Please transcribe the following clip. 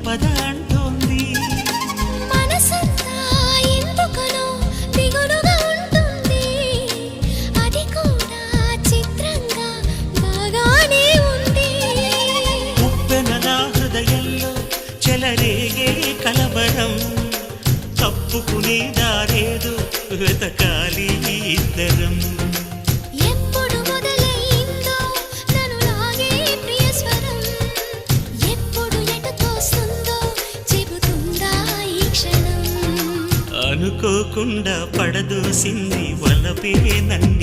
పద అంటోంది. మనసంతా ఎందుకనో దిగులుగా ఉంటుంది, అది కూడా చిత్రంగా బాగానే ఉంది. ఉప్పెన నా హృదయంలో చెలరేగే కలవరం, తప్పుకునే దారేదో వెతకాలి ఇద్దరం. ఎప్పుడు మొదలైందో నన్ను లాగే ప్రియ స్వరం, ఎప్పుడు ఎటు తోస్తుందో చెబుతుందా ఈ క్షణం. అనుకోకుండా పడదోసింది వలపే నన్ను.